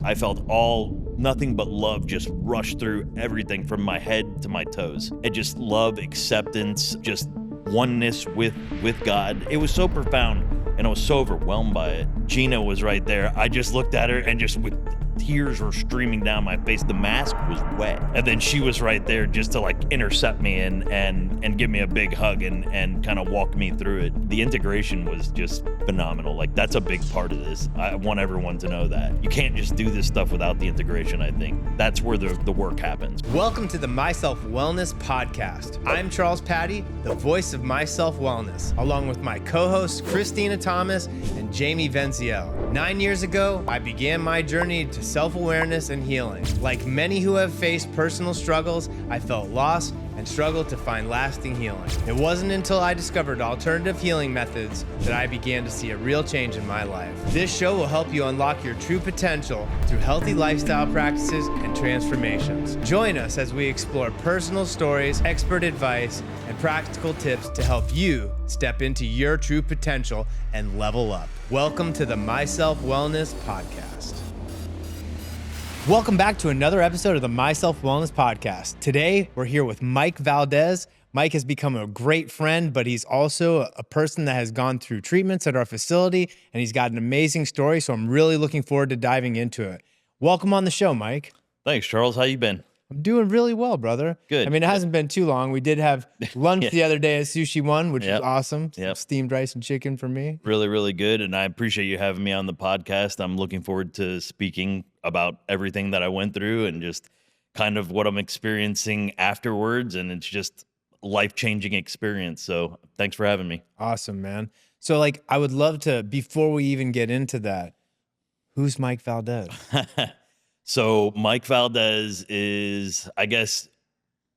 I felt nothing but love just rush through everything from my head to my toes. And just love, acceptance, just oneness with God. It was so profound, and I was so overwhelmed by it. Gina was right there. I just looked at her and just with tears were streaming down my face. The mask was wet. And then she was right there just to like intercept me and give me a big hug and kind of walk me through it. The integration was just phenomenal. Like, that's a big part of this. I want everyone to know that. You can't just do this stuff without the integration, I think. That's where the work happens. Welcome to the My Self Wellness Podcast. I'm Charles Patti, the voice of My Self Wellness, along with my co-hosts Christina Thomas and Jamie Venziel. 9 years ago, I began my journey to self-awareness and healing. Like many who have faced personal struggles, I felt lost and struggled to find lasting healing. It wasn't until I discovered alternative healing methods that I began to see a real change in my life. This show will help you unlock your true potential through healthy lifestyle practices and transformations. Join us as we explore personal stories, expert advice, and practical tips to help you step into your true potential and level up. Welcome to the My Self Wellness Podcast. Welcome back to another episode of the My Self Wellness Podcast. Today, we're here with Mike Valdes. Mike has become a great friend, but he's also a person that has gone through treatments at our facility, and he's got an amazing story, so I'm really looking forward to diving into it. Welcome on the show, Mike. Thanks, Charles. How you been? I'm doing really well, brother. Good. I mean, it hasn't been too long. We did have lunch the other day at Sushi One, which was awesome. Some steamed rice and chicken for me. Really, really good. And I appreciate you having me on the podcast. I'm looking forward to speaking about everything that I went through and just kind of what I'm experiencing afterwards. And it's just a life-changing experience. So thanks for having me. Awesome, man. So like, I would love to, before we even get into that, who's Mike Valdes? So Mike Valdes is, I guess,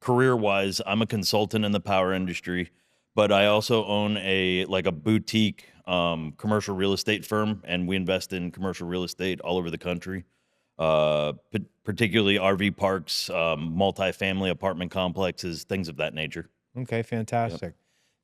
career-wise, I'm a consultant in the power industry, but I also own a boutique commercial real estate firm, and we invest in commercial real estate all over the country, particularly RV parks, multifamily apartment complexes, things of that nature. Okay, fantastic.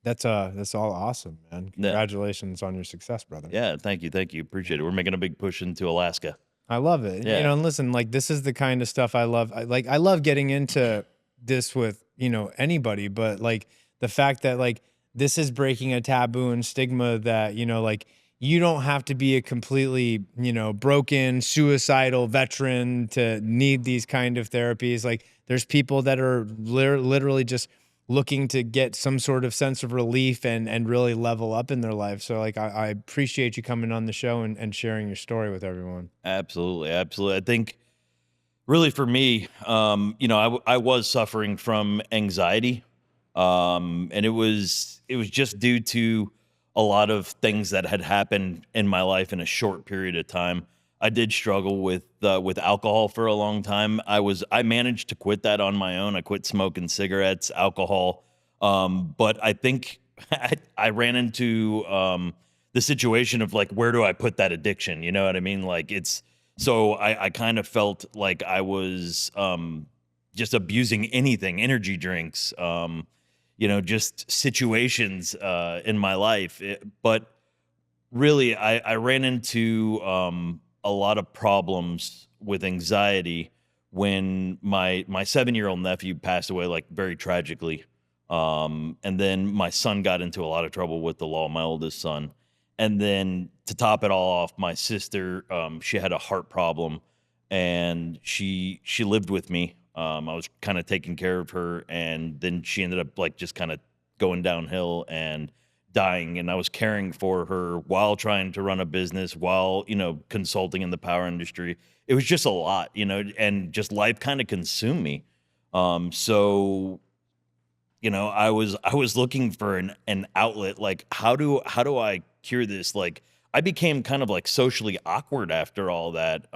Yep. That's all awesome, man. Congratulations on your success, brother. Yeah, thank you. Appreciate it. We're making a big push into Alaska. I love it. Yeah. You know, and listen, like, this is the kind of stuff I love. I love getting into this with, anybody, but like the fact that like this is breaking a taboo and stigma that, like you don't have to be a completely, broken, suicidal veteran to need these kind of therapies. Like, there's people that are literally just looking to get some sort of sense of relief and really level up in their life. So like, I appreciate you coming on the show and sharing your story with everyone. Absolutely. I think really for me, I was suffering from anxiety. And it was just due to a lot of things that had happened in my life in a short period of time. I did struggle with alcohol for a long time. I managed to quit that on my own. I quit smoking cigarettes, alcohol. But I think I ran into the situation of like, where do I put that addiction? You know what I mean? Like I kind of felt like I was just abusing anything, energy drinks, just situations in my life. But really, I ran into a lot of problems with anxiety when my 7-year-old nephew passed away, like very tragically. And then my son got into a lot of trouble with the law, my oldest son. And then to top it all off, my sister, she had a heart problem, and she lived with me. I was kind of taking care of her, and then she ended up like just kind of going downhill and dying, and I was caring for her while trying to run a business, while, consulting in the power industry. It was just a lot, and just life kind of consumed me. So, I was looking for an outlet. Like, how do I cure this? Like, I became kind of like socially awkward after all that.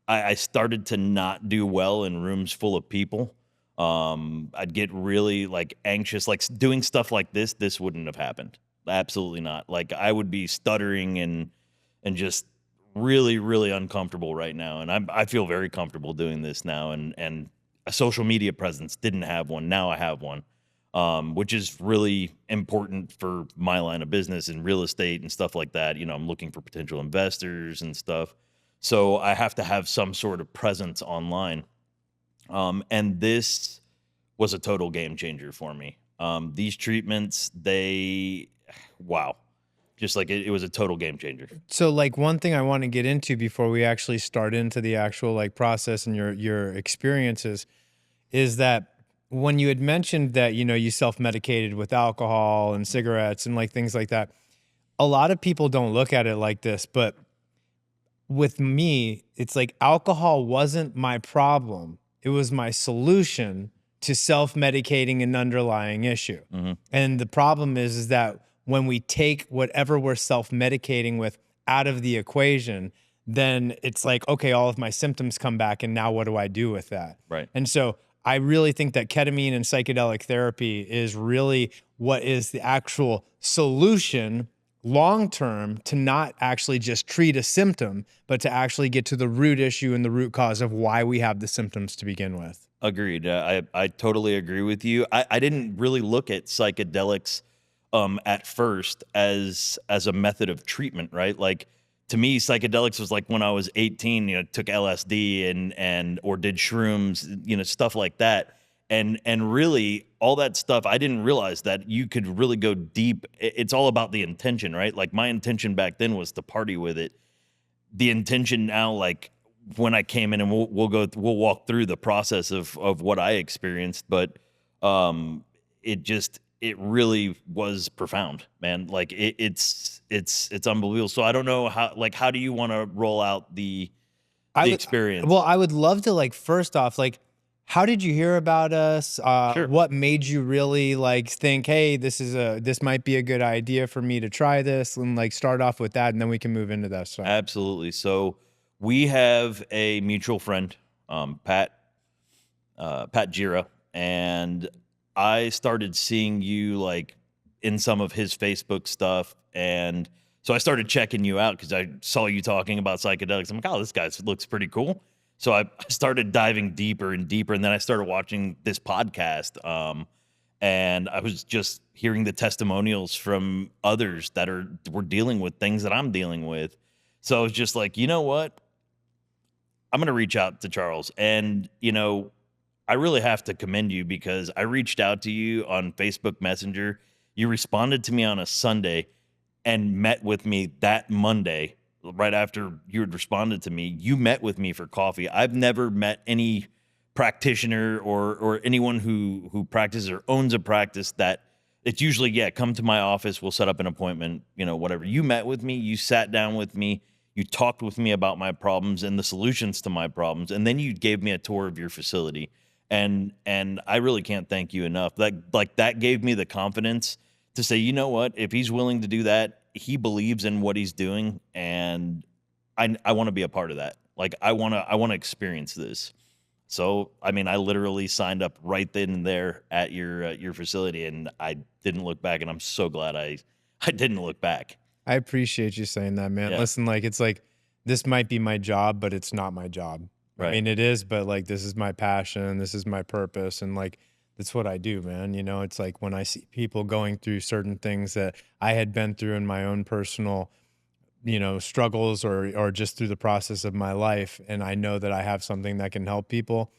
I started to not do well in rooms full of people. I'd get really like anxious, like doing stuff like this wouldn't have happened. Absolutely not. Like, I would be stuttering and just really, really uncomfortable right now. And I feel very comfortable doing this now. And a social media presence, didn't have one. Now I have one, which is really important for my line of business and real estate and stuff like that. I'm looking for potential investors and stuff. So I have to have some sort of presence online. And this was a total game changer for me. These treatments, wow, just like it was a total game changer. So like one thing I want to get into before we actually start into the actual like process and your experiences is that when you had mentioned that, you know, you self-medicated with alcohol and cigarettes and like things like that, a lot of people don't look at it like this, but with me, it's like alcohol wasn't my problem. It was my solution to self-medicating an underlying issue. And the problem is that when we take whatever we're self-medicating with out of the equation, then it's like, okay, all of my symptoms come back, and now what do I do with that? Right. And so I really think that ketamine and psychedelic therapy is really what is the actual solution long-term to not actually just treat a symptom, but to actually get to the root issue and the root cause of why we have the symptoms to begin with. Agreed. I totally agree with you. I didn't really look at psychedelics at first as a method of treatment, right? Like to me, psychedelics was like when I was 18, you know, took LSD and or did shrooms, you know, stuff like that. And really all that stuff, I didn't realize that you could really go deep. It's all about the intention, right? Like my intention back then was to party with it. The intention now, like when I came in, and we'll walk through the process of what I experienced, but it really was profound, man. Like it's unbelievable. So I don't know how do you want to roll out the experience? Well, I would love to, like, first off, like, how did you hear about us? Sure. What made you really like think, hey, this might be a good idea for me to try this, and like start off with that, and then we can move into that stuff. Absolutely. So we have a mutual friend, Pat Gira, and I started seeing you like in some of his Facebook stuff, and so I started checking you out because I saw you talking about psychedelics. I'm like, oh, this guy looks pretty cool. So I started diving deeper and deeper, and then I started watching this podcast, and I was just hearing the testimonials from others that were dealing with things that I'm dealing with. So I was just like, you know what? I'm going to reach out to Charles. And, you know, I really have to commend you because I reached out to you on Facebook Messenger. You responded to me on a Sunday and met with me that Monday. Right after you had responded to me, you met with me for coffee. I've never met any practitioner or anyone who practices or owns a practice that it's usually, yeah, come to my office, we'll set up an appointment, you know, whatever. You met with me, you sat down with me, you talked with me about my problems and the solutions to my problems, and then you gave me a tour of your facility. And I really can't thank you enough. That gave me the confidence to say, you know what, if he's willing to do that, he believes in what he's doing, and I want to be a part of that. Like I want to experience this. So, I mean, I literally signed up right then and there at your facility, and I didn't look back, and I'm so glad I didn't look back. I appreciate you saying that, man. Yeah. Listen, like, it's like, this might be my job, but it's not my job. Right. I mean, it is, but like, this is my passion. This is my purpose. And like, that's what I do, man. You know, it's like when I see people going through certain things that I had been through in my own personal, you know, struggles or just through the process of my life, and I know that I have something that can help people,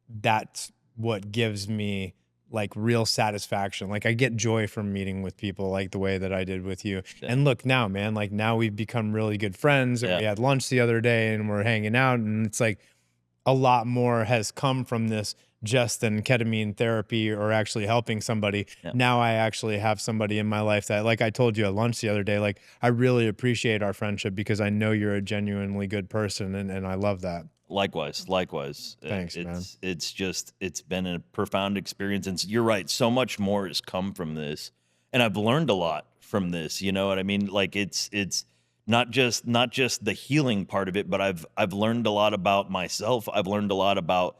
that's what gives me like real satisfaction. Like I get joy from meeting with people like the way that I did with you. Yeah. And look now, man, like now we've become really good friends, and we had lunch the other day and we're hanging out, and it's like a lot more has come from this just than ketamine therapy or actually helping somebody. Yeah. Now I actually have somebody in my life that, like I told you at lunch the other day, like I really appreciate our friendship because I know you're a genuinely good person, and I love that. Likewise. Thanks, man. It's been a profound experience, and you're right. So much more has come from this, and I've learned a lot from this. You know what I mean? Like it's not just the healing part of it, but I've learned a lot about myself. I've learned a lot about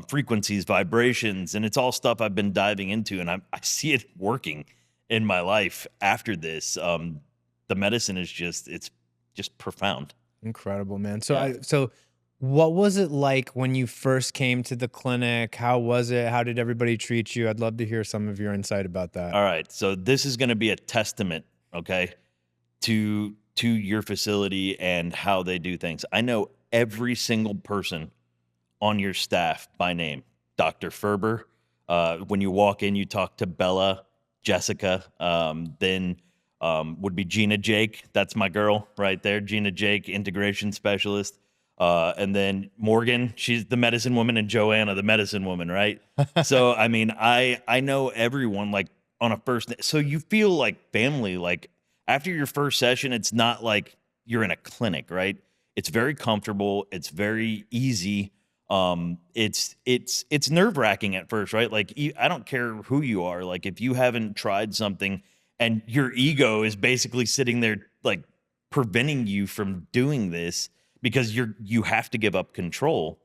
frequencies, vibrations, and it's all stuff I've been diving into, and I see it working in my life after this. The medicine is it's just profound. Incredible, man. So Yeah. so what was it like when you first came to the clinic? How was it? How did everybody treat you? I'd love to hear some of your insight about that. All right, so this is going to be a testament, okay, to your facility and how they do things. I know every single person on your staff by name. Dr. Ferber. When you walk in, you talk to Bella, Jessica. Then would be Gina Jake. That's my girl right there. Gina Jake, integration specialist. And then Morgan, she's the medicine woman, and Joanna, the medicine woman, right? So, I mean, I know everyone like on a first, so you feel like family. Like after your first session, it's not like you're in a clinic, right? It's very comfortable. It's very easy. It's nerve wracking at first, right? Like I don't care who you are. Like if you haven't tried something and your ego is basically sitting there like preventing you from doing this because you have to give up control.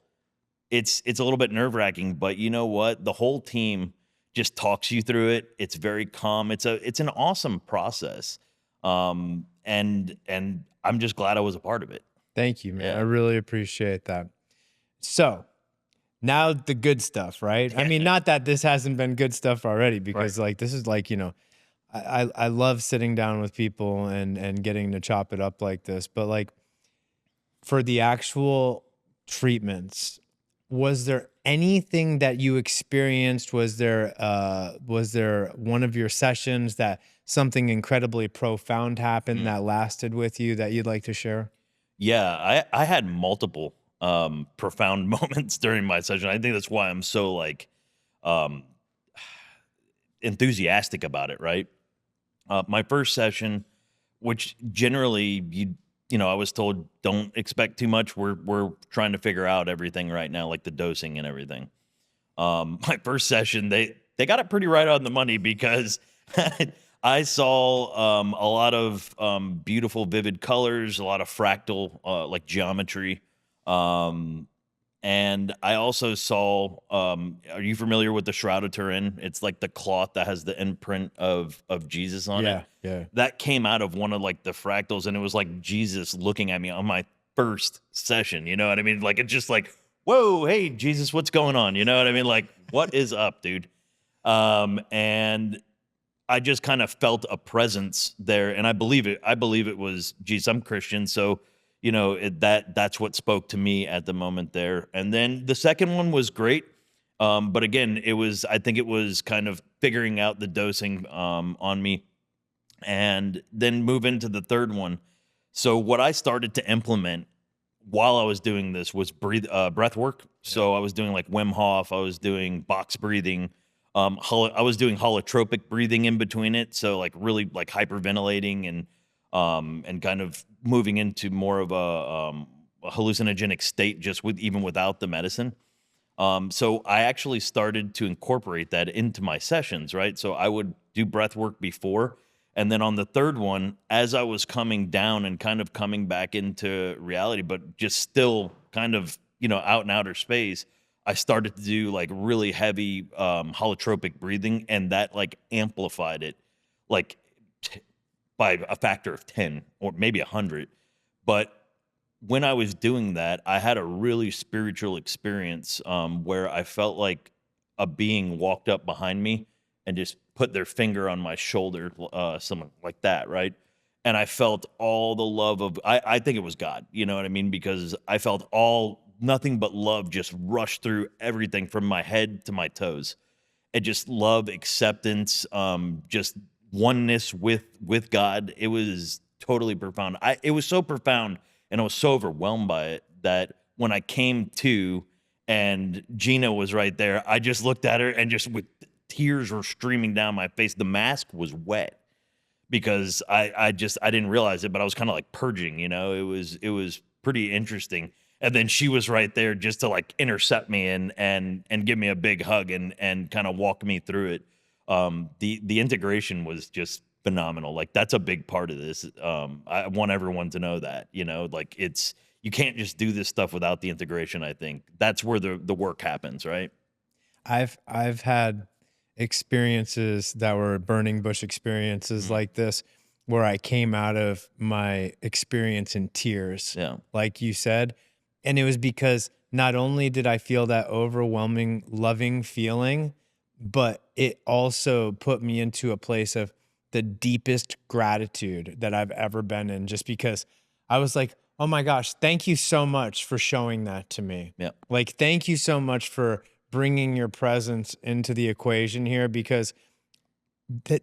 It's a little bit nerve wracking, but you know what? The whole team just talks you through it. It's very calm. It's an awesome process. And I'm just glad I was a part of it. Thank you, man. Yeah. I really appreciate that. So now the good stuff, right? I mean, not that this hasn't been good stuff already, because like this is like, you know, I love sitting down with people and getting to chop it up like this. But like for the actual treatments, was there anything that you experienced? Was there one of your sessions that something incredibly profound happened that lasted with you that you'd like to share? Yeah, I had multiple profound moments during my session. I think that's why I'm so like um enthusiastic about it, right? My first session, which generally you know, I was told don't expect too much. We're trying to figure out everything right now, like the dosing and everything. My first session, they got it pretty right on the money because I saw a lot of beautiful, vivid colors, a lot of fractal like geometry. And I also saw, are you familiar with the Shroud of Turin? It's like the cloth that has the imprint of Jesus on it. Yeah. That came out of one of like the fractals, and it was like Jesus looking at me on my first session. You know what I mean? Like it's just like, whoa, hey Jesus, what's going on? You know what I mean? Like, what is up, dude? And I just kind of felt a presence there, and I believe it. I believe it was Jesus. I'm Christian, so you know that's what spoke to me at the moment there. And then the second one was great, but again, I think it was kind of figuring out the dosing on me, and then move into the third one. So what I started to implement while I was doing this was breath work. So I was doing like Wim Hof. I was doing box breathing. I was doing holotropic breathing in between it. So like really like hyperventilating and kind of moving into more of a hallucinogenic state just even without the medicine. So I actually started to incorporate that into my sessions, right? So I would do breath work before, and then on the third one, as I was coming down and kind of coming back into reality, but just still kind of, you know, out in outer space, I started to do like really heavy holotropic breathing, and that like amplified it like by a factor of 10 or maybe 100. But when I was doing that, I had a really spiritual experience where I felt like a being walked up behind me and just put their finger on my shoulder, something like that, right? And I felt all the love of, I think it was God, you know what I mean? Because I felt nothing but love just rush through everything from my head to my toes. And just love, acceptance, just oneness with God. It was totally profound. It was so profound, and I was so overwhelmed by it that when I came to and Gina was right there, I just looked at her and just with tears were streaming down my face. The mask was wet because I didn't realize it, but I was kind of like purging, you know. It was pretty interesting. And then she was right there just to like intercept me and give me a big hug and kind of walk me through it. The integration was just phenomenal. Like that's a big part of this. I want everyone to know that, you know, like you can't just do this stuff without the integration. I think that's where the work happens, right? I've had experiences that were burning bush experiences like this, where I came out of my experience in tears, Yeah. like you said. And it was because not only did I feel that overwhelming, loving feeling, but it also put me into a place of the deepest gratitude that I've ever been in, just because I was like, Oh my gosh. Thank you so much for showing that to me. Yeah, Like, thank you so much for bringing your presence into the equation here, because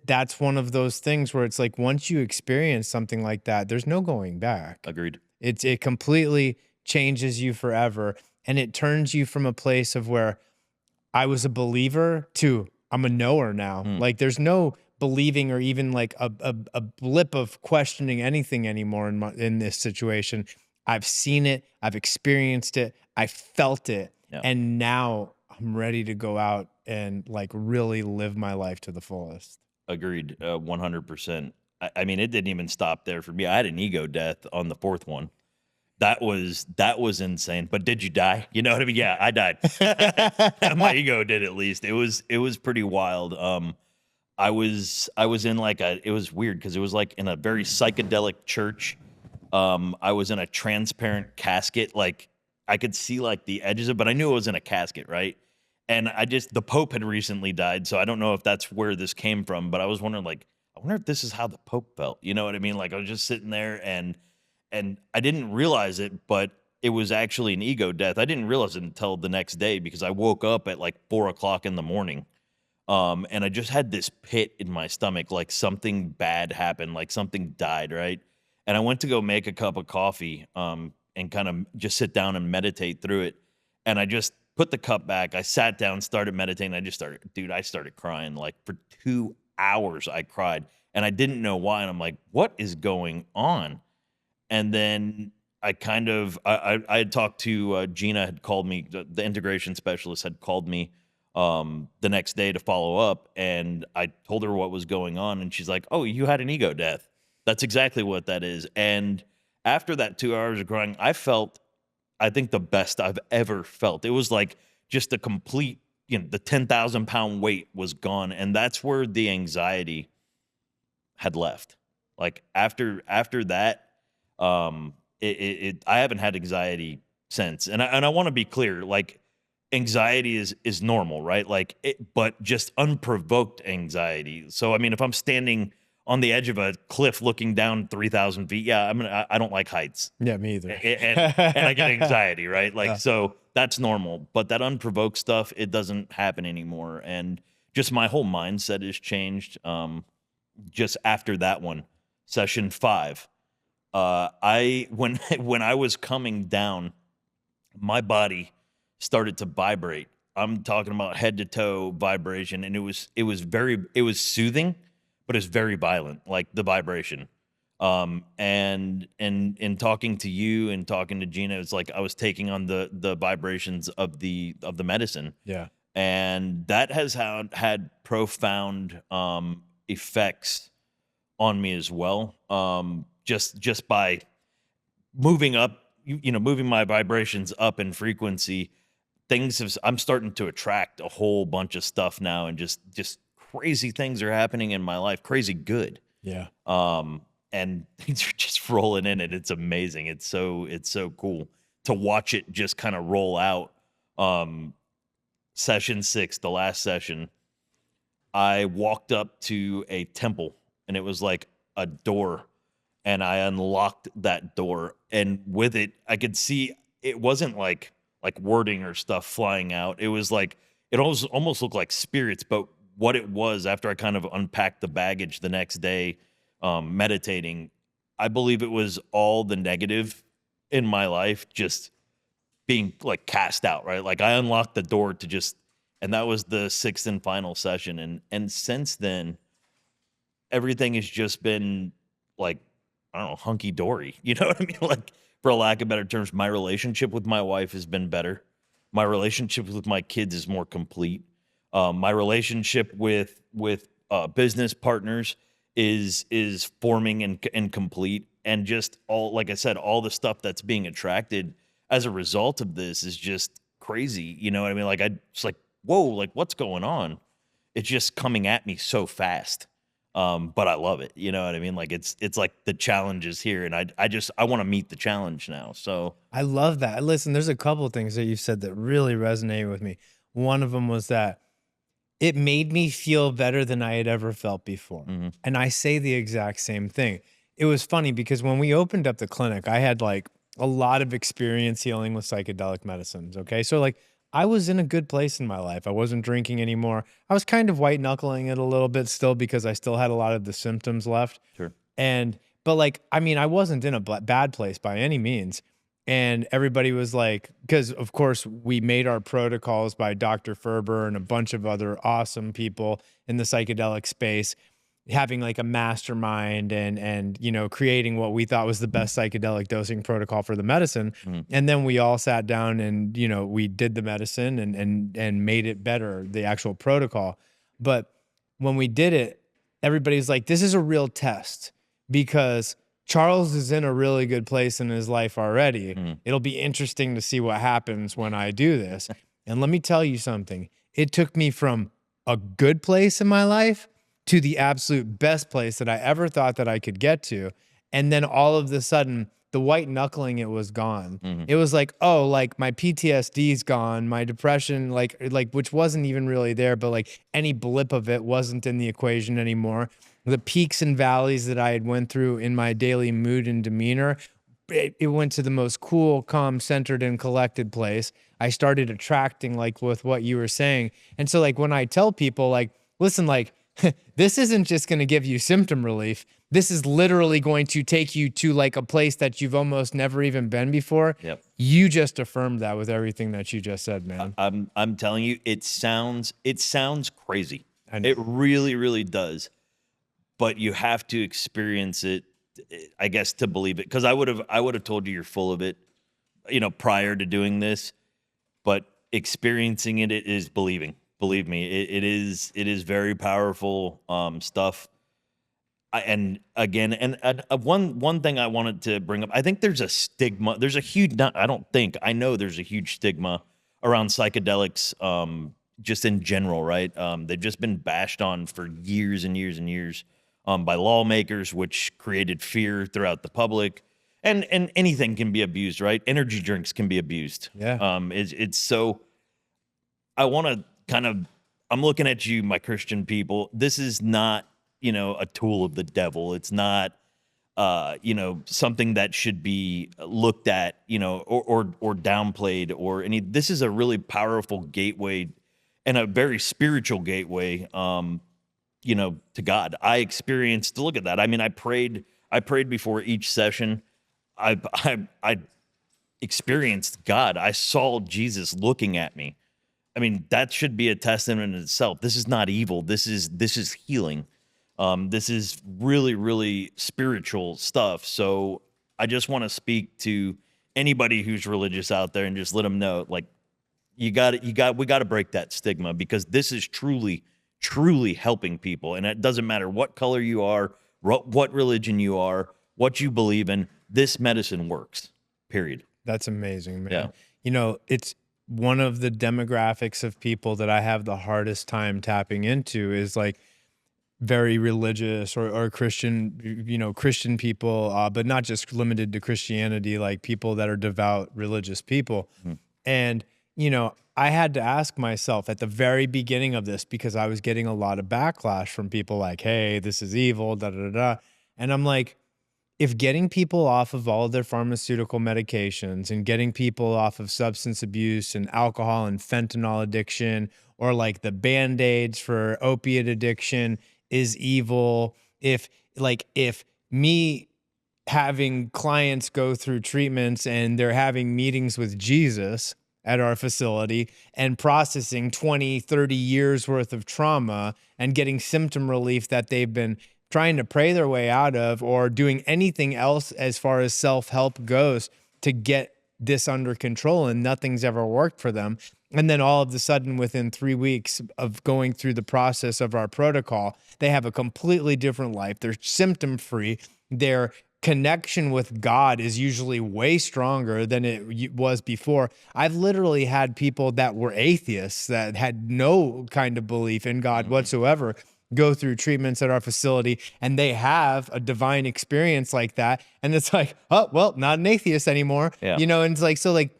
that's one of those things where it's like, once you experience something like that, there's no going back. agreed. It completely changes you forever. And it turns you from a place of where I was a believer to I'm a knower now. Mm, Like, there's no believing or even like a blip of questioning anything anymore in this situation. I've seen it, I've experienced it, I felt it, yeah, and now I'm ready to go out and like really live my life to the fullest. agreed. 100%. I mean, it didn't even stop there for me. I had an ego death on the fourth one. That was insane. But did you die? You know what I mean? Yeah, I died. My ego did, at least. It was pretty wild. I was in like it was weird because it was like in a very psychedelic church. I was in a transparent casket, like I could see like the edges of, but I knew it was in a casket, right? And the Pope had recently died, so I don't know if that's where this came from, but I was wondering, like, I wonder if this is how the Pope felt. You know what I mean? Like, I was just sitting there, and I didn't realize it, but it was actually an ego death. I didn't realize it until the next day because I woke up at like 4 o'clock in the morning. And I just had this pit in my stomach, like something bad happened, like something died, right? And I went to go make a cup of coffee, and kind of just sit down and meditate through it. And I just put the cup back. I sat down, started meditating. I started crying. Like for 2 hours, I cried, and I didn't know why. And I'm like, what is going on? And then I had talked to Gina, had called me, the integration specialist had called me the next day to follow up, and I told her what was going on, and she's like, "Oh, you had an ego death." That's exactly what that is. And after that 2 hours of crying, I felt, I think, the best I've ever felt. It was like just a complete, the 10,000 pound weight was gone, and that's where the anxiety had left. Like after that, I haven't had anxiety since. And I want to be clear, like, anxiety is normal, right? Like but just unprovoked anxiety. So I mean, if I'm standing on the edge of a cliff looking down 3,000 feet, yeah, I don't like heights. Yeah, me either. And I get anxiety, right? Like, Yeah. so that's normal. But that unprovoked stuff, it doesn't happen anymore. And just my whole mindset has changed. Just after that one, session 5, I when when I was coming down, my body started to vibrate. I'm talking about head to toe vibration, and it was soothing, but it's very violent, like the vibration. And in talking to you and talking to Gina, it's like I was taking on the vibrations of the medicine, Yeah. and that has had profound effects on me as well. Just by moving up, moving my vibrations up in frequency, I'm starting to attract a whole bunch of stuff now, and just crazy things are happening in my life, crazy good. Yeah. And things are just rolling in it. It's amazing. It's so cool to watch it just kind of roll out. Session 6, the last session, I walked up to a temple, and it was like a door, and I unlocked that door, and with it I could see it wasn't like wording or stuff flying out. It was like, it almost looked like spirits, but what it was, after I kind of unpacked the baggage the next day, meditating, I believe it was all the negative in my life just being like cast out, right? Like I unlocked the door to just, and that was the 6th and final session. And since then, everything has just been like, I don't know, hunky dory. You know what I mean? Like, for a lack of better terms, my relationship with my wife has been better. My relationship with my kids is more complete. My relationship with business partners is forming and complete. And just all, like I said, all the stuff that's being attracted as a result of this is just crazy. You know what I mean? Like, I just like, whoa, like, what's going on? It's just coming at me so fast. But I love it. You know what I mean? Like, it's like the challenge is here, and I want to meet the challenge now. So I love that. Listen, there's a couple of things that you said that really resonated with me. One of them was that it made me feel better than I had ever felt before. mhm, And I say the exact same thing. It was funny because when we opened up the clinic, I had like a lot of experience healing with psychedelic medicines. Okay. So like I was in a good place in my life. I wasn't drinking anymore. I was kind of white knuckling it a little bit still because I still had a lot of the symptoms left. Sure. But like, I mean, I wasn't in a bad place by any means. And everybody was like, because of course we made our protocols by Dr. Ferber and a bunch of other awesome people in the psychedelic space, having like a mastermind and you know, creating what we thought was the best psychedelic dosing protocol for the medicine. And then we all sat down and, you know, we did the medicine and made it better, the actual protocol. But when we did it, everybody's like, this is a real test because Charles is in a really good place in his life already. It'll be interesting to see what happens when I do this. And let me tell you something. It took me from a good place in my life to the absolute best place that I ever thought that I could get to. And then all of a sudden, the white knuckling, it was gone. It was like, oh, like my PTSD is gone, my depression, like which wasn't even really there, but like any blip of it wasn't in the equation anymore. The peaks and valleys that I had went through in my daily mood and demeanor, it went to the most cool, calm, centered, and collected place. I started attracting like with what you were saying. And so like when I tell people like, listen, like, this isn't just going to give you symptom relief. This is literally going to take you to like a place that you've almost never even been before. Yep. You just affirmed that with everything that you just said, man. I'm telling you, it sounds crazy. I know. It really, really does. But you have to experience it, I guess, to believe it. Because I would have told you you're full of it, you know, prior to doing this. But experiencing it is believing. Believe me, it is very powerful stuff. One thing I wanted to bring up, I think there's a stigma. There's a huge, I know there's a huge stigma around psychedelics, just in general, right? They've just been bashed on for years and years and years by lawmakers, which created fear throughout the public. And anything can be abused, right? Energy drinks can be abused. Yeah. It's so. I want to I'm looking at you, my Christian people. This is not, you know, a tool of the devil. It's not, you know, something that should be looked at, you know, or downplayed or any. This is a really powerful gateway and a very spiritual gateway, you know, to God. I experienced. Look at that. I mean, I prayed before each session. I experienced God. I saw Jesus looking at me. I mean, that should be a testament in itself. This is not evil. This is healing. This is really, really spiritual stuff. So I just want to speak to anybody who's religious out there and just let them know, like, we got to break that stigma because this is truly, truly helping people. And it doesn't matter what color you are, what religion you are, what you believe in. This medicine works. Period. That's amazing, man. Yeah. You know, it's one of the demographics of people that I have the hardest time tapping into is like very religious or Christian, you know, Christian people, but not just limited to Christianity, like people that are devout religious people. And, you know, I had to ask myself at the very beginning of this because I was getting a lot of backlash from people like, hey, this is evil, da da da. And I'm like, if getting people off of all of their pharmaceutical medications and getting people off of substance abuse and alcohol and fentanyl addiction or like the Band-Aids for opiate addiction is evil, if me having clients go through treatments and they're having meetings with Jesus at our facility and processing 20, 30 years worth of trauma and getting symptom relief that they've been trying to pray their way out of or doing anything else as far as self-help goes to get this under control and nothing's ever worked for them. And then all of a sudden within 3 weeks of going through the process of our protocol, they have a completely different life. They're symptom free. Their connection with God is usually way stronger than it was before. I've literally had people that were atheists that had no kind of belief in God whatsoever go through treatments at our facility and they have a divine experience like that. And it's like, oh, well, not an atheist anymore. Yeah. You know, and it's like, so like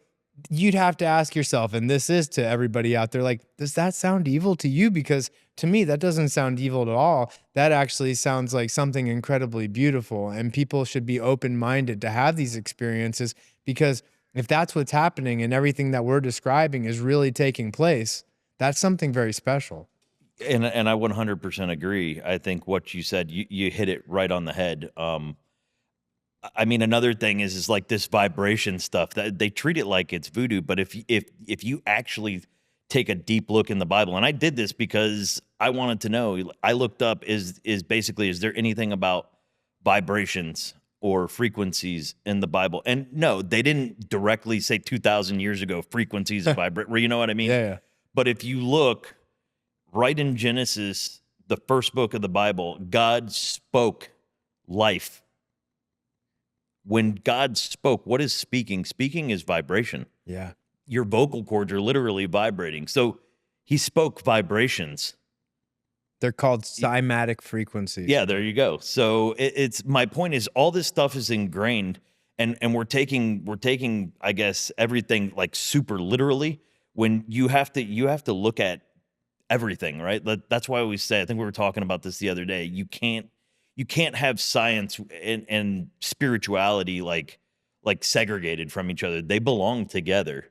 you'd have to ask yourself, and this is to everybody out there, like, does that sound evil to you? Because to me, that doesn't sound evil at all. That actually sounds like something incredibly beautiful, and people should be open-minded to have these experiences Because if that's what's happening and everything that we're describing is really taking place, that's something very special. And I 100% agree. I think what you said, you hit it right on the head. I mean, another thing is like this vibration stuff that they treat it like it's voodoo. But if you actually take a deep look in the Bible, and I did this because I wanted to know, I looked up is there anything about vibrations or frequencies in the Bible? And no, they didn't directly say 2,000 years ago frequencies of vibrate. You know what I mean? Yeah. But if you look right in Genesis, the first book of the Bible, God spoke life. When God spoke, what is speaking? Speaking is vibration. Yeah. Your vocal cords are literally vibrating. So he spoke vibrations. They're called cymatic frequencies. Yeah, there you go. So it's my point is all this stuff is ingrained, and we're taking I guess everything like super literally when you have to look at everything, right? That's why we say, I think we were talking about this the other day. You can't have science and spirituality like segregated from each other. They belong together.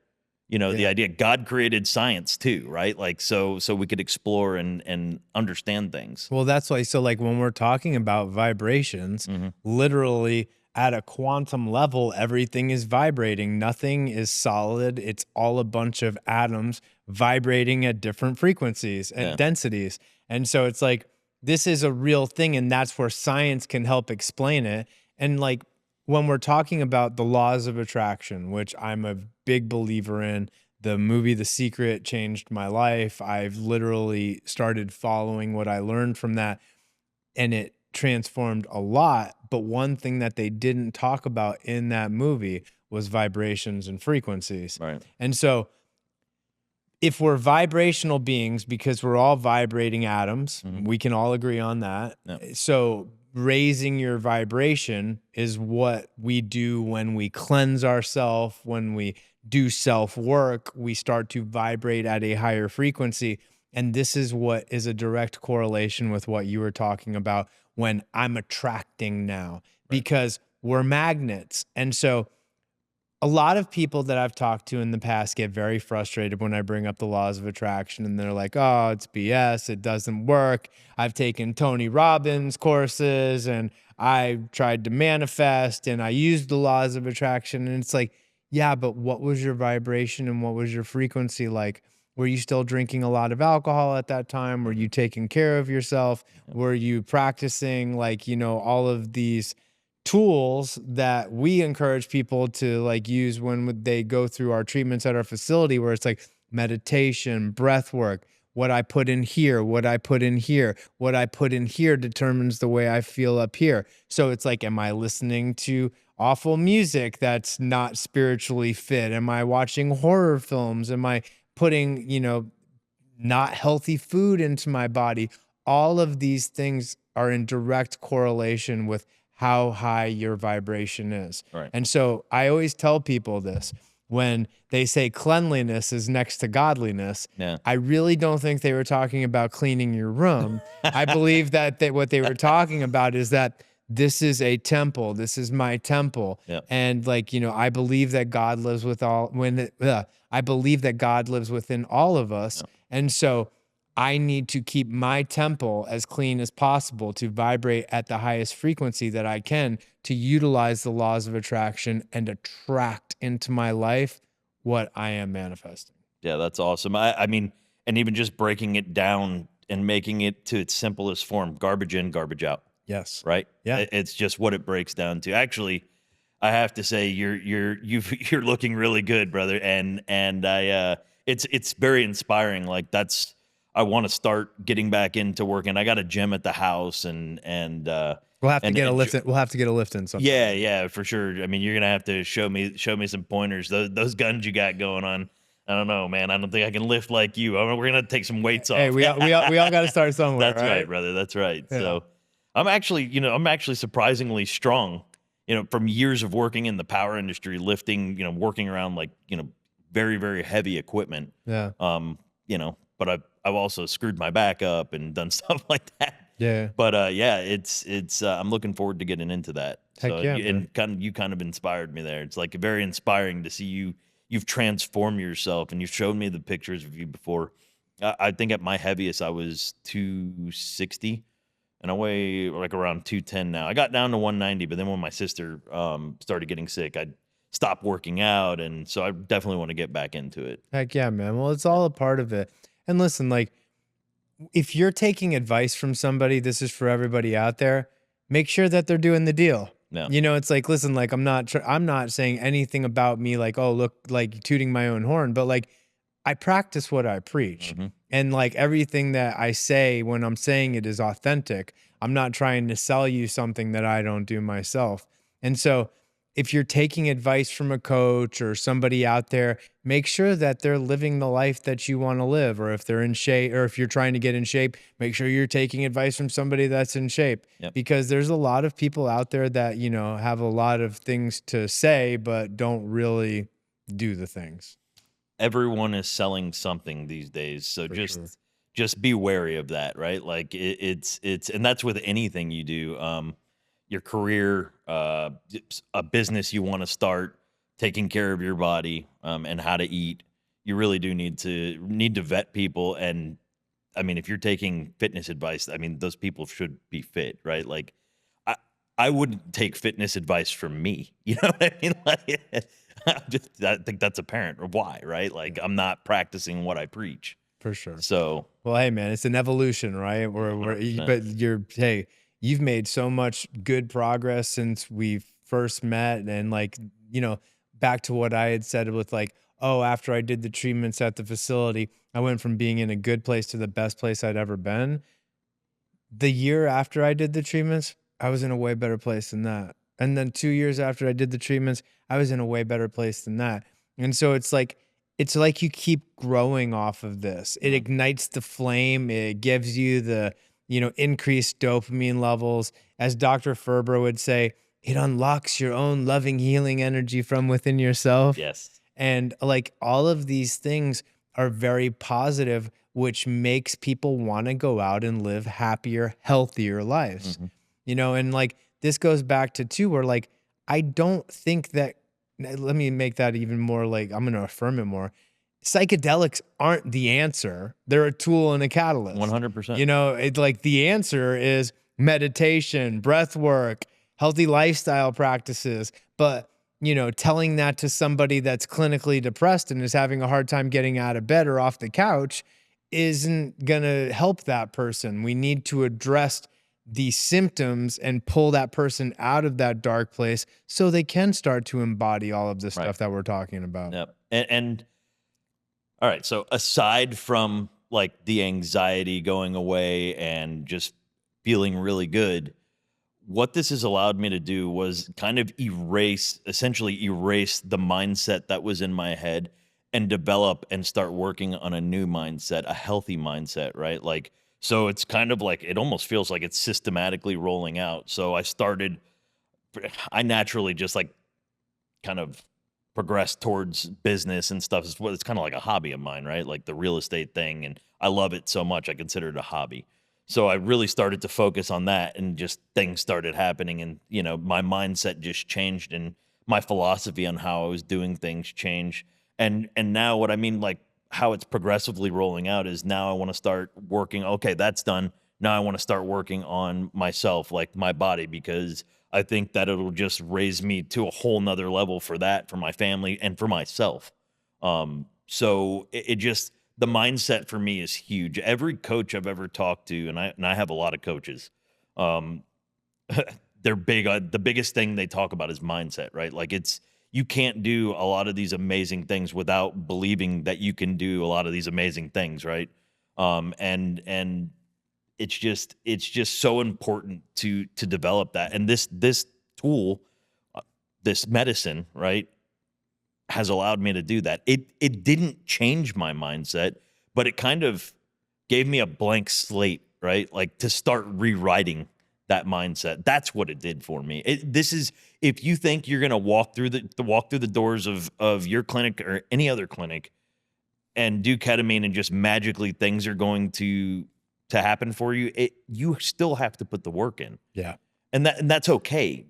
You know, the idea God created science too, right? Like so we could explore and understand things. Well, that's why. So like when we're talking about vibrations, literally at a quantum level, everything is vibrating. Nothing is solid. It's all a bunch of atoms vibrating at different frequencies and densities. And so it's like, this is a real thing. And that's where science can help explain it. And like when we're talking about the laws of attraction, which I'm a big believer in, the movie The Secret changed my life. I've literally started following what I learned from that, and it transformed a lot. But one thing that they didn't talk about in that movie was vibrations and frequencies. Right. And so if we're vibrational beings, because we're all vibrating atoms, we can all agree on that. Yep. So raising your vibration is what we do when we cleanse ourselves, when we do self-work, we start to vibrate at a higher frequency. And this is what is a direct correlation with what you were talking about when I'm attracting now, because we're magnets. And so a lot of people that I've talked to in the past get very frustrated when I bring up the laws of attraction, and they're like, oh, it's BS. It doesn't work. I've taken Tony Robbins courses and I tried to manifest and I used the laws of attraction. And it's like, yeah, but what was your vibration and what was your frequency like? Were you still drinking a lot of alcohol at that time? Were you taking care of yourself? Were you practicing like, you know, all of these tools that we encourage people to like use when they go through our treatments at our facility, where it's like meditation, breath work, what I put in here, what I put in here, what I put in here determines the way I feel up here. So it's like, am I listening to awful music that's not spiritually fit? Am I watching horror films? Am I putting, you know, not healthy food into my body? All of these things are in direct correlation with how high your vibration is. Right. And so I always tell people this when they say cleanliness is next to godliness. Yeah. I really don't think they were talking about cleaning your room. I believe that what they were talking about is that this is a temple. This is my temple. Yep. And like, you know, I believe that God lives with I believe that God lives within all of us. Yep. And so I need to keep my temple as clean as possible to vibrate at the highest frequency that I can, to utilize the laws of attraction and attract into my life what I am manifesting. Yeah, that's awesome. I mean, and even just breaking it down and making it to its simplest form, garbage in, garbage out. Yes. Right? Yeah. It's just what it breaks down to. Actually, I have to say you're looking really good, brother. And it's very inspiring. Like I want to start getting back into working. I got a gym at the house and we'll have to get a lift in. We'll have to get a lift in sometime. Yeah, for sure. I mean, you're gonna have to show me some pointers. Those guns you got going on. I don't know, man. I don't think I can lift like you. We're gonna take some weights off. Hey, we all got to start somewhere. That's right, brother. That's right. Yeah. So I'm actually surprisingly strong. You know, from years of working in the power industry, lifting, you know, working around like, you know, very, very heavy equipment. Yeah. You know, but I've also screwed my back up and done stuff like that. Yeah. But it's I'm looking forward to getting into that. So Heck yeah, man. you kind of inspired me there. It's like very inspiring to see you've transformed yourself, and you've shown me the pictures of you before. I think at my heaviest I was 260, and I weigh like around 210 now. I got down to 190, but then when my sister started getting sick, I stopped working out, and so I definitely want to get back into it. Heck yeah, man. Well, it's all a part of it. And listen, like, if you're taking advice from somebody, this is for everybody out there. Make sure that they're doing the deal. Yeah. You know, it's like, listen, like I'm not saying anything about me, like, oh, look, like tooting my own horn, but like I practice what I preach. Mhm. And like everything that I say when I'm saying it is authentic. I'm not trying to sell you something that I don't do myself. And so if you're taking advice from a coach or somebody out there, make sure that they're living the life that you want to live. Or if they're in shape, or if you're trying to get in shape, make sure you're taking advice from somebody that's in shape. Yep. Because there's a lot of people out there that, you know, have a lot of things to say, but don't really do the things. Everyone is selling something these days, so For just sure. just be wary of that, right? Like it's and that's with anything you do. Your career, a business you want to start, taking care of your body, and how to eat. You really do need to vet people. And I mean, if you're taking fitness advice, I mean, those people should be fit, right? Like, I I wouldn't take fitness advice from me. You know what I mean? Like, I think that's apparent. Why, right? Like, I'm not practicing what I preach. For sure. So, Well, hey, man, it's an evolution, right? But 100%. hey, you've made so much good progress since we first met. And like, you know, back to what I had said with like, oh, after I did the treatments at the facility, I went from being in a good place to the best place I'd ever been. The year after I did the treatments, I was in a way better place than that. And then 2 years after I did the treatments, I was in a way better place than that. And so it's like you keep growing off of this. It Mhm. ignites the flame, it gives you the, you know, increased dopamine levels. As Dr. Ferber would say, it unlocks your own loving, healing energy from within yourself. Yes. And like all of these things are very positive, which makes people want to go out and live happier, healthier lives. Mhm. You know, and like this goes back to too, where like I don't think that let me make that even more like I'm gonna affirm it more. Psychedelics aren't the answer. They're a tool and a catalyst. 100%. You know, it's like the answer is meditation, breath work, healthy lifestyle practices. But you know, telling that to somebody that's clinically depressed and is having a hard time getting out of bed or off the couch isn't going to help that person. We need to address the symptoms and pull that person out of that dark place so they can start to embody all of this Right. stuff that we're talking about. Yep. And all right, so aside from like the anxiety going away and just feeling really good, what this has allowed me to do was kind of essentially erase the mindset that was in my head and develop and start working on a new mindset, a healthy mindset, right? Like, so it's kind of like, it almost feels like it's systematically rolling out. So I naturally just like kind of progressed towards business and stuff. It's kind of like a hobby of mine, right? Like the real estate thing. And I love it so much. I consider it a hobby. So I really started to focus on that, and just things started happening, and, you know, my mindset just changed, and my philosophy on how I was doing things changed. And now what I mean, like how it's progressively rolling out is now I want to start working. Okay, that's done. Now I want to start working on myself, like my body, because I think that it'll just raise me to a whole nother level for that, for my family, and for myself. So it just, the mindset for me is huge. Every coach I've ever talked to, and I have a lot of coaches, um, they're big. The biggest thing they talk about is mindset, right? Like, you can't do a lot of these amazing things without believing that you can do a lot of these amazing things, right? And it's just so important to develop that. And this tool, this medicine, right, has allowed me to do that. It didn't change my mindset, but it kind of gave me a blank slate, right? Like, to start rewriting that mindset. That's what it did for me. This is, if you think you're gonna walk through the doors of your clinic or any other clinic and do ketamine and just magically things are going to happen for you, you still have to put the work in. Yeah. And that's okay.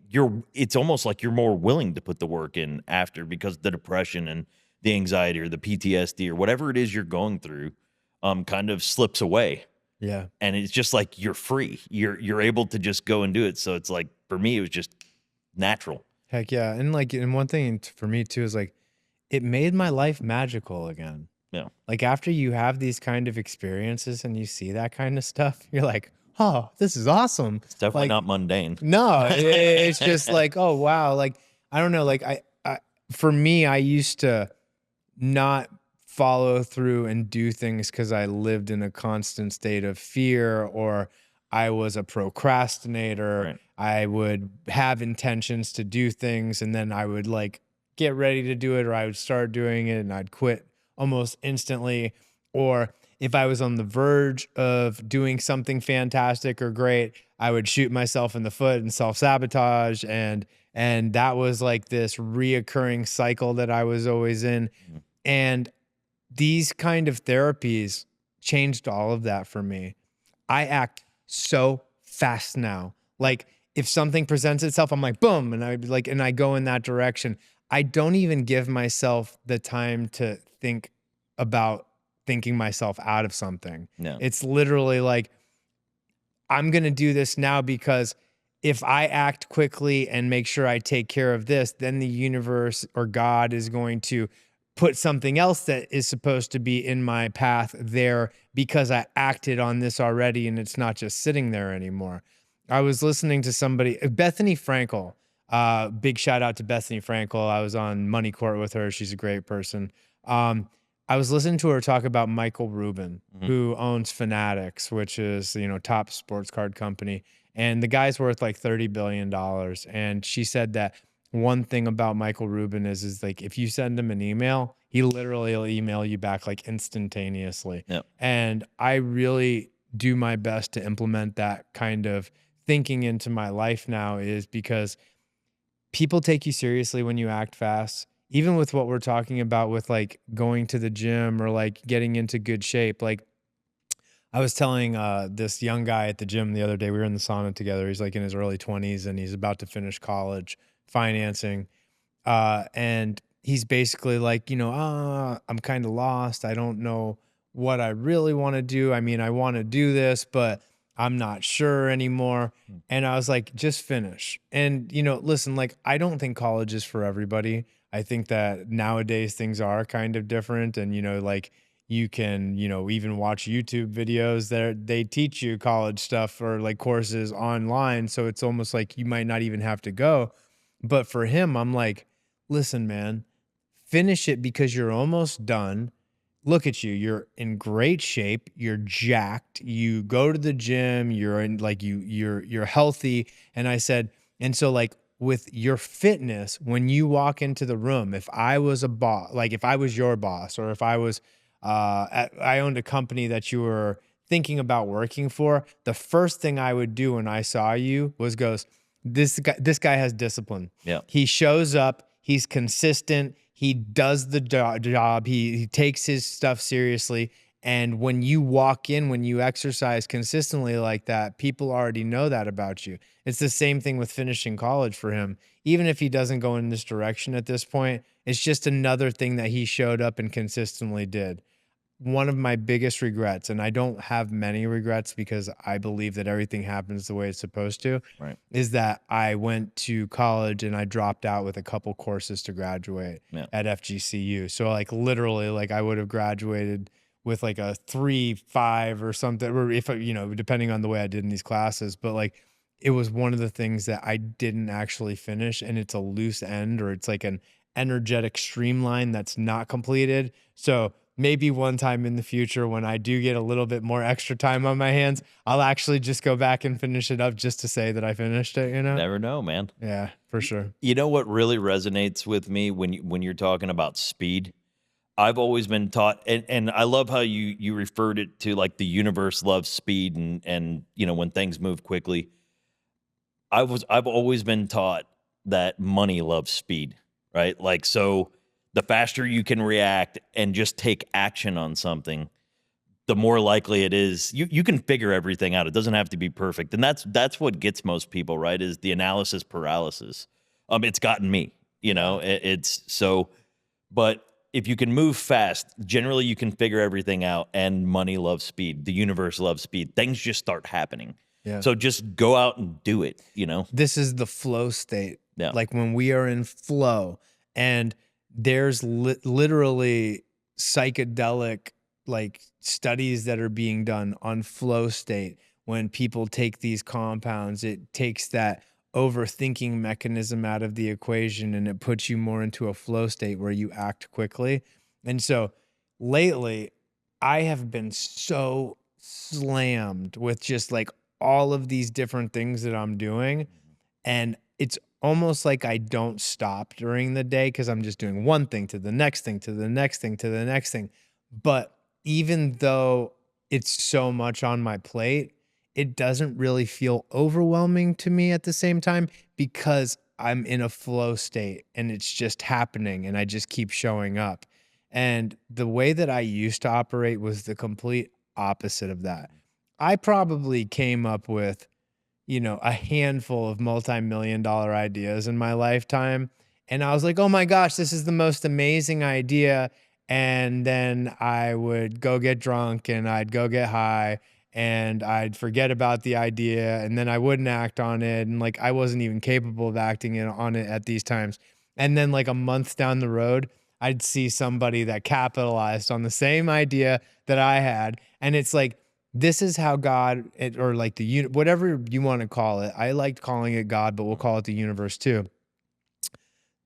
It's almost like you're more willing to put the work in after, because the depression and the anxiety or the PTSD or whatever it is you're going through kind of slips away. Yeah. And it's just like you're free. You're able to just go and do it. So it's like, for me, it was just natural. Heck yeah. And like, and one thing for me too is like, it made my life magical again. Yeah. Like after you have these kind of experiences and you see that kind of stuff, you're like, oh, this is awesome. It's definitely Like, not mundane. no, it's just like, oh wow. Like, I don't know. Like for me, I used to not follow through and do things because I lived in a constant state of fear, or I was a procrastinator. Right. I would have intentions to do things and then I would like get ready to do it, or I would start doing it and I'd quit almost instantly. Or if I was on the verge of doing something fantastic or great, I would shoot myself in the foot and self-sabotage. And that was like this reoccurring cycle that I was always in. Mhm. And these kind of therapies changed all of that for me. I act so fast now. Like if something presents itself, I'm like, boom. And I'd be like, and I go in that direction. I don't even give myself the time to think about thinking myself out of something. No. It's literally like, I'm going to do this now because if I act quickly and make sure I take care of this, then the universe or God is going to put something else that is supposed to be in my path there because I acted on this already and it's not just sitting there anymore. I was listening to somebody, Bethany Frankel. Big shout out to Bethany Frankel. I was on Money Court with her. She's a great person. I was listening to her talk about Michael Rubin, who owns Fanatics, which is, top sports card company. And the guy's worth like $30 billion. And she said that one thing about Michael Rubin is like, if you send him an email, he literally will email you back like instantaneously. Yep. And I really do my best to implement that kind of thinking into my life now, is because people take you seriously when you act fast. Even with what we're talking about with like going to the gym or like getting into good shape. Like I was telling this young guy at the gym the other day, we were in the sauna together. He's like in his early 20s and he's about to finish college financing. And he's basically like, I'm kind of lost. I don't know what I really want to do. I mean, I want to do this, but I'm not sure anymore. And I was like, just finish. And, listen, like, I don't think college is for everybody. I think that nowadays things are kind of different. And, like you can, even watch YouTube videos that they teach you college stuff or like courses online. So it's almost like you might not even have to go. But for him, I'm like, listen, man, finish it because you're almost done. Look at you. You're in great shape. You're jacked. You go to the gym. You're in like you're healthy. And I said, and so like with your fitness, when you walk into the room, if I was a boss, like if I was your boss, or if I was, I owned a company that you were thinking about working for, the first thing I would do when I saw you was this guy has discipline. Yeah. He shows up. He's consistent. He does the job. He takes his stuff seriously. And when you walk in, when you exercise consistently like that, people already know that about you. It's the same thing with finishing college for him. Even if he doesn't go in this direction at this point, it's just another thing that he showed up and consistently did. One of my biggest regrets, and I don't have many regrets because I believe that everything happens the way it's supposed to, Right. is that I went to college and I dropped out with a couple courses to graduate at FGCU. So like literally like I would have graduated with like a 3.5 or something, or if, depending on the way I did in these classes, but like it was one of the things that I didn't actually finish, and it's a loose end, or it's like an energetic streamline that's not completed. So maybe one time in the future when I do get a little bit more extra time on my hands, I'll actually just go back and finish it up just to say that I finished it, Never know, man. Yeah, for sure. You know what really resonates with me when you're talking about speed? I've always been taught, and I love how you referred it to like the universe loves speed and when things move quickly. I've always been taught that money loves speed, right? Like, so the faster you can react and just take action on something, the more likely it is you can figure everything out. It doesn't have to be perfect. And that's what gets most people, right? Is the analysis paralysis. It's gotten me, it's so, but if you can move fast, generally you can figure everything out, and money loves speed. The universe loves speed. Things just start happening. Yeah. So just go out and do it, This is the flow state. Yeah. Like when we are in flow, and there's literally psychedelic like studies that are being done on flow state. When people take these compounds, it takes that overthinking mechanism out of the equation, and it puts you more into a flow state where you act quickly. And so lately, I have been so slammed with just like all of these different things that I'm doing. And it's almost like I don't stop during the day because I'm just doing one thing to the next thing, to the next thing, to the next thing. But even though it's so much on my plate, it doesn't really feel overwhelming to me at the same time, because I'm in a flow state and it's just happening and I just keep showing up. And the way that I used to operate was the complete opposite of that. I probably came up with, a handful of multi-million-dollar ideas in my lifetime. And I was like, oh my gosh, this is the most amazing idea. And then I would go get drunk and I'd go get high and I'd forget about the idea, and then I wouldn't act on it. And like, I wasn't even capable of acting on it at these times. And then like a month down the road, I'd see somebody that capitalized on the same idea that I had. And it's like, this is how God, or like whatever you want to call it. I liked calling it God, but we'll call it the universe too.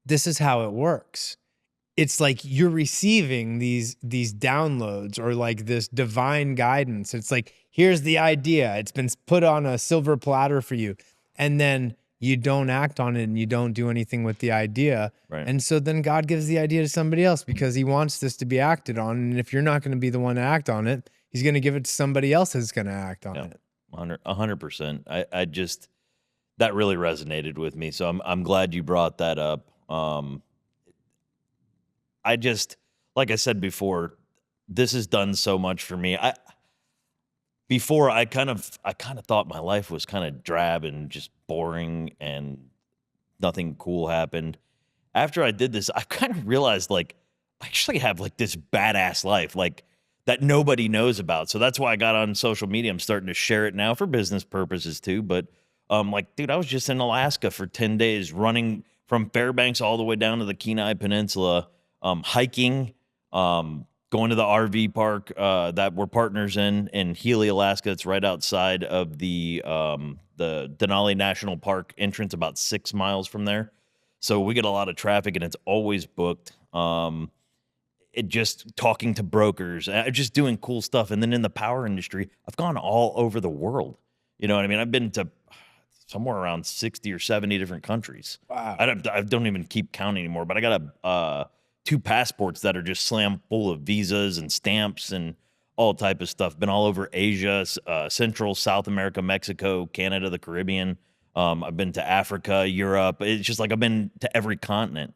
This is how it works. It's like you're receiving these downloads, or like this divine guidance. It's like, here's the idea. It's been put on a silver platter for you. And then you don't act on it and you don't do anything with the idea. Right. And so then God gives the idea to somebody else because he wants this to be acted on. And if you're not going to be the one to act on it, he's going to give it to somebody else who's going to act on it. 100%. I just, that really resonated with me. So I'm glad you brought that up. I just, like I said before, this has done so much for me. Before I kind of thought my life was kind of drab and just boring and nothing cool happened. After I did this, I kind of realized like I actually have like this badass life, like that nobody knows about. So that's why I got on social media. I'm starting to share it now for business purposes too. But like, dude, I was just in Alaska for 10 days, running from Fairbanks all the way down to the Kenai Peninsula, hiking, going to the RV park that we're partners in Healy, Alaska. It's right outside of the Denali National Park entrance, about 6 miles from there. So we get a lot of traffic and it's always booked. It just talking to brokers, just doing cool stuff. And then in the power industry, I've gone all over the world. You know what I mean? I've been to somewhere around 60 or 70 different countries. Wow. I don't even keep counting anymore, but I got 2 passports that are just slammed full of visas and stamps and all type of stuff. Been all over Asia, Central, South America, Mexico, Canada, the Caribbean. I've been to Africa, Europe. It's just like I've been to every continent,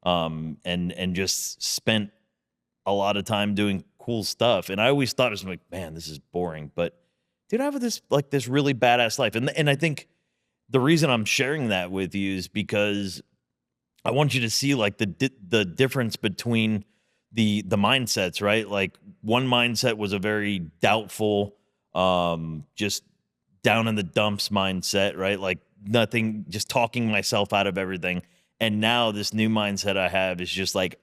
and just spent a lot of time doing cool stuff. And I always thought, it was like, man, this is boring. But dude, I have this really badass life. And I think the reason I'm sharing that with you is because I want you to see like the difference between the mindsets, right? Like one mindset was a very doubtful, just down in the dumps mindset, right? Like nothing, just talking myself out of everything. And now this new mindset I have is just like,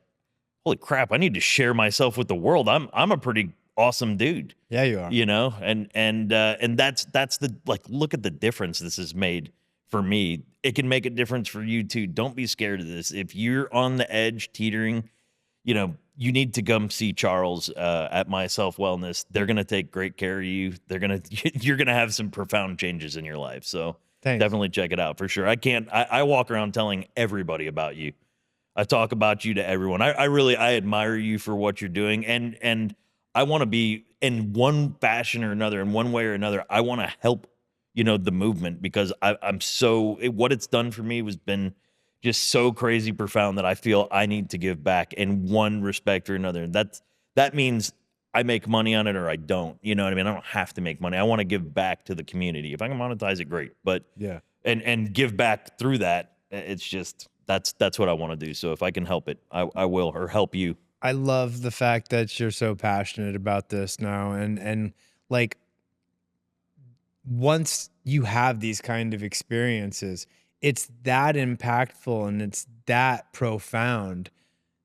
holy crap, I need to share myself with the world. I'm a pretty awesome dude. Yeah, you are. You know, and that's the, like, look at the difference this has made for me. It can make a difference for you too. Don't be scared of this. If you're on the edge, teetering, you need to come see Charles at My Self Wellness. They're gonna take great care of you. You're gonna have some profound changes in your life. So Thanks. Definitely check it out for sure. I walk around telling everybody about you. I talk about you to everyone. I admire you for what you're doing, and I want to be in one fashion or another, in one way or another. I want to help, the movement, because what it's done for me has been just so crazy profound that I feel I need to give back in one respect or another. And that means I make money on it or I don't. You know what I mean? I don't have to make money. I want to give back to the community. If I can monetize it, great. But Yeah. and give back through that, it's just that's what I want to do. So if I can help it, I will, or help you. I love the fact that you're so passionate about this now. And like, once you have these kind of experiences, it's that impactful and it's that profound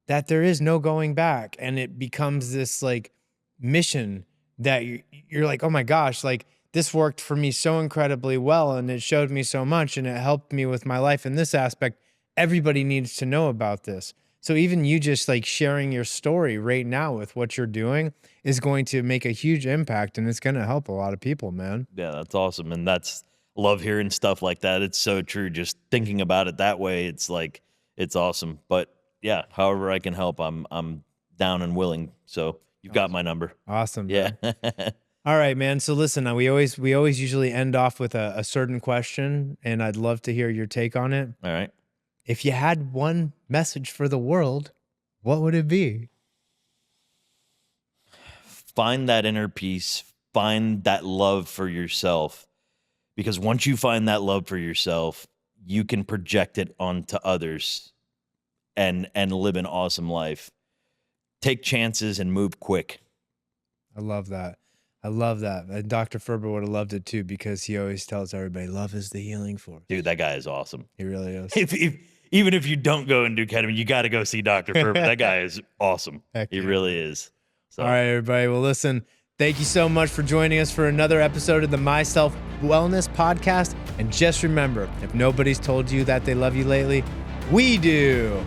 that there is no going back. And it becomes this like mission that you're like, oh my gosh, like this worked for me so incredibly well. And it showed me so much and it helped me with my life in this aspect. Everybody needs to know about this. So even you just like sharing your story right now with what you're doing is going to make a huge impact, and it's going to help a lot of people, man. Yeah, that's awesome. And love hearing stuff like that. It's so true. Just thinking about it that way, it's like, it's awesome. But yeah, however I can help, I'm down and willing. So you've got my number. Awesome. Yeah. All right, man. So listen, we always usually end off with a certain question, and I'd love to hear your take on it. All right. If you had one message for the world, what would it be? Find that inner peace, find that love for yourself, because once you find that love for yourself, you can project it onto others and live an awesome life. Take chances and move quick. I love that. I love that. And Dr. Ferber would have loved it too, because he always tells everybody love is the healing force. Dude, that guy is awesome. He really is. Even if you don't go and do ketamine, you got to go see Dr. Ferber. That guy is awesome. Heck He yeah. really is. So. All right, everybody. Well, listen, thank you so much for joining us for another episode of the My Self Wellness Podcast. And just remember, if nobody's told you that they love you lately, we do.